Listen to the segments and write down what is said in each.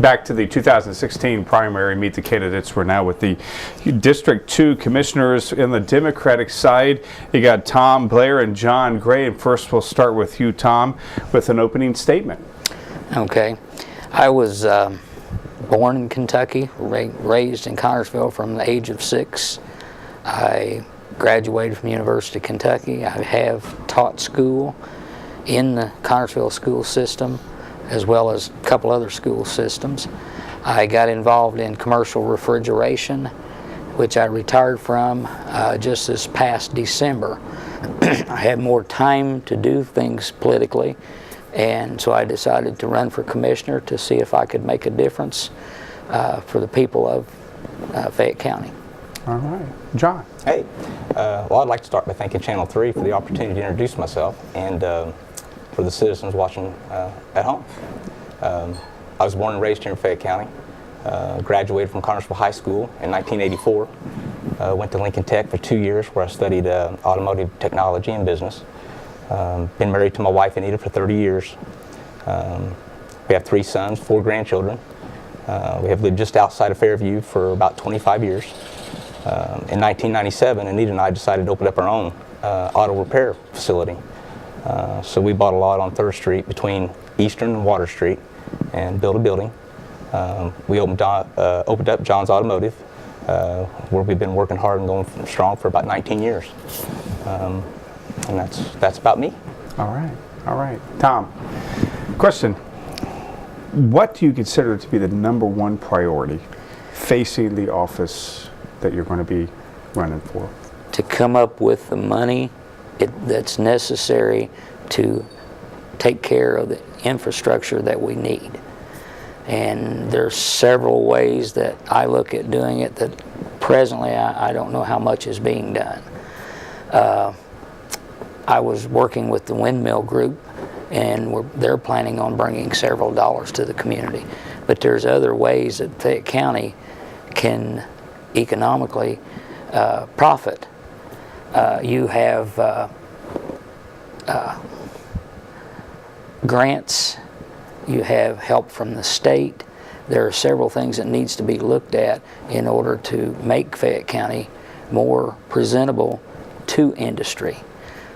back to the 2016 primary. Meet the candidates. We're now with the District 2 commissioners in the Democratic side. You got Tom Blair and John Gray. And first we'll start with you, Tom, with an opening statement. Okay. I was born in Kentucky, raised in Connersville from the age of 6. I graduated from the University of Kentucky. I have taught school in the Connersville school system, as well as a couple other school systems. I got involved in commercial refrigeration, which I retired from just this past December. I had more time to do things politically, and so I decided to run for commissioner to see if I could make a difference for the people of Fayette County. All right. John. Hey. Well, I'd like to start by thanking Channel 3 for the opportunity to introduce myself and for the citizens watching at home. I was born and raised here in Fayette County. Graduated from Connersville High School in 1984. Went to Lincoln Tech for 2 years where I studied automotive technology and business. Been married to my wife Anita for 30 years. We have 3 sons, 4 grandchildren. We have lived just outside of Fairview for about 25 years. In 1997, Anita and I decided to open up our own auto repair facility. So we bought a lot on 3rd Street between Eastern and Water Street and built a building. We opened up John's Automotive, where we've been working hard and going strong for about 19 years. And that's about me. All right. All right. Tom, question. What do you consider to be the #1 priority facing the office that you're going to be running for? To come up with the money that's necessary to take care of the infrastructure that we need. And there's several ways that I look at doing it that presently I don't know how much is being done. I was working with the windmill group, and they're planning on bringing several dollars to the community. But there's other ways that Fayette County can economically profit. You have grants, you have help from the state. There are several things that needs to be looked at in order to make Fayette County more presentable to industry.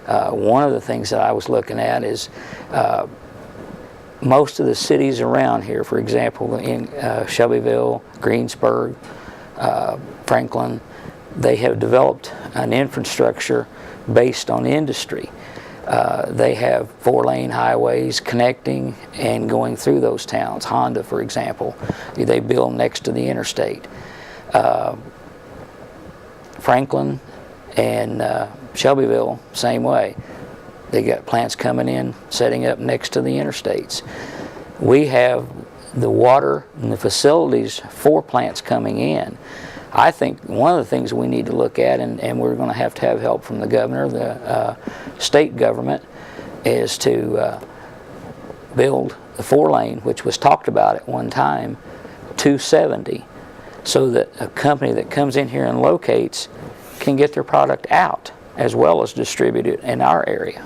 One of the things that I was looking at is most of the cities around here, for example, in Shelbyville, Greensburg, Franklin, they have developed an infrastructure based on industry. They have 4-lane highways connecting and going through those towns. Honda, for example, they build next to the interstate. Franklin and Shelbyville, same way. They got plants coming in, setting up next to the interstates. We have the water and the facilities for plants coming in. I think one of the things we need to look at, and we're going to have help from the governor, the state government, is to build the 4-lane, which was talked about at one time, 270, so that a company that comes in here and locates can get their product out as well as distribute it in our area.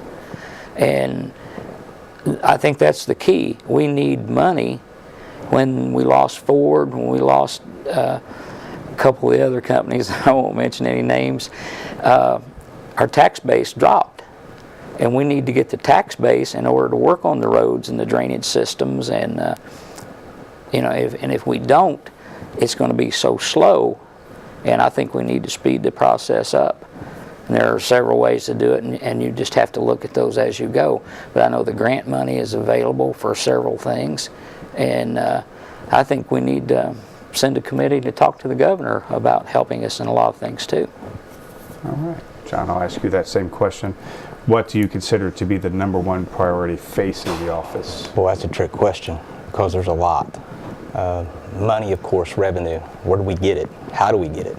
And I think that's the key. We need money. When we lost Ford, when we lost a couple of the other companies, I won't mention any names, our tax base dropped. And we need to get the tax base in order to work on the roads and the drainage systems. And if we don't, it's going to be so slow. And I think we need to speed the process up. And there are several ways to do it, and you just have to look at those as you go. But I know the grant money is available for several things, and I think we need to send a committee to talk to the governor about helping us in a lot of things too. All right. John, I'll ask you that same question. What do you consider to be the #1 priority facing the office? Well, that's a trick question because there's a lot. Money, of course, revenue. Where do we get it? How do we get it?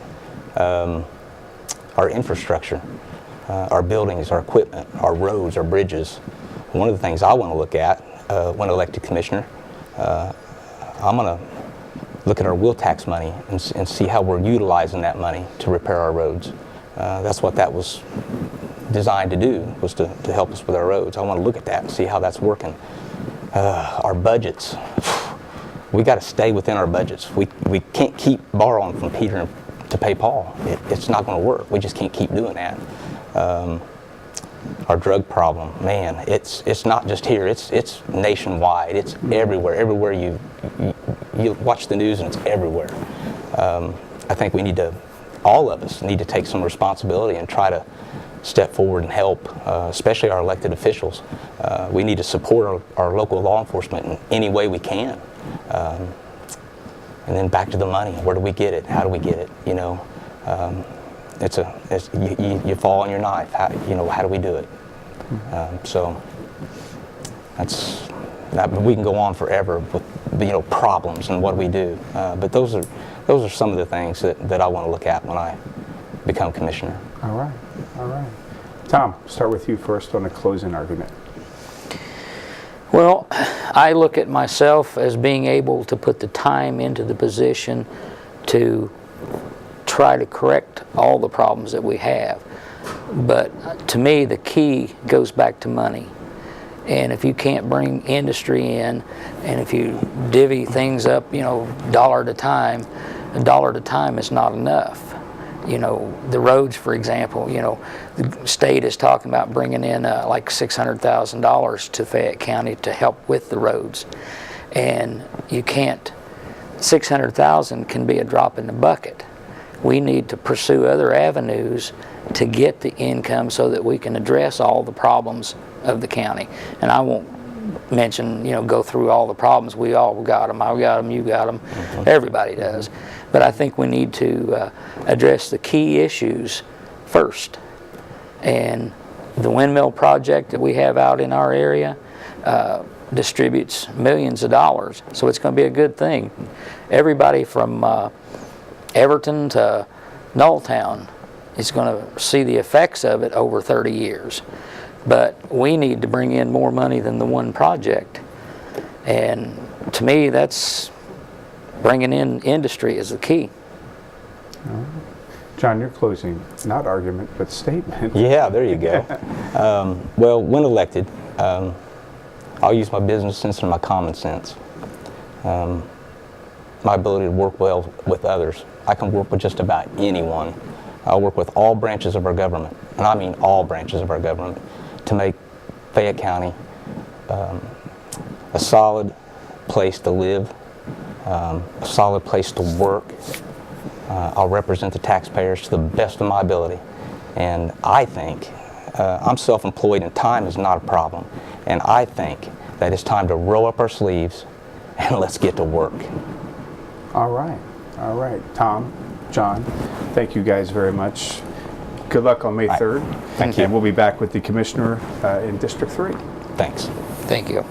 Our infrastructure, our buildings, our equipment, our roads, our bridges. One of the things I want to look at when elected commissioner, I'm going to look at our wheel tax money and see how we're utilizing that money to repair our roads. That's what that was designed to do, was to help us with our roads. I want to look at that and see how that's working. Our budgets. we got to stay within our budgets. We can't keep borrowing from Peter to pay Paul. It's not going to work. We just can't keep doing that. Our drug problem, man, it's not just here. It's nationwide. It's everywhere. Everywhere you watch the news, and it's everywhere. I think we need to, all of us need to take some responsibility and try to step forward and help, especially our elected officials. We need to support our local law enforcement in any way we can. And then back to the money. Where do we get it? How do we get it? You know, you fall on your knife. How do we do it? So we can go on forever with problems and what we do. But those are some of the things that I want to look at when I become commissioner. All right, all right. Tom, start with you first on a closing argument. Well, I look at myself as being able to put the time into the position to try to correct all the problems that we have. But to me, the key goes back to money. And if you can't bring industry in, and if you divvy things up, dollar at a time is not enough. The roads, for example, the state is talking about bringing in like $600,000 to Fayette County to help with the roads. And you can't, $600,000 can be a drop in the bucket. We need to pursue other avenues to get the income so that we can address all the problems of the county. And I won't mention, go through all the problems. We all got them. I got them, you got them, everybody does. But I think we need to address the key issues first. And the windmill project that we have out in our area distributes millions of dollars. So it's going to be a good thing. Everybody from Everton to Nulltown is going to see the effects of it over 30 years. But we need to bring in more money than the one project. And to me, that's bringing in industry is the key. John, your closing, not argument, but statement. Yeah, there you go. Well, when elected, I'll use my business sense and my common sense. My ability to work well with others. I can work with just about anyone. I'll work with all branches of our government, and I mean all branches of our government, to make Fayette County a solid place to live, a solid place to work. I'll represent the taxpayers to the best of my ability. And I think, I'm self-employed and time is not a problem. And I think that it's time to roll up our sleeves and let's get to work. All right. All right. Tom, John, thank you guys very much. Good luck on May 3rd. Thank you. And we'll be back with the commissioner in District 3. Thanks. Thank you.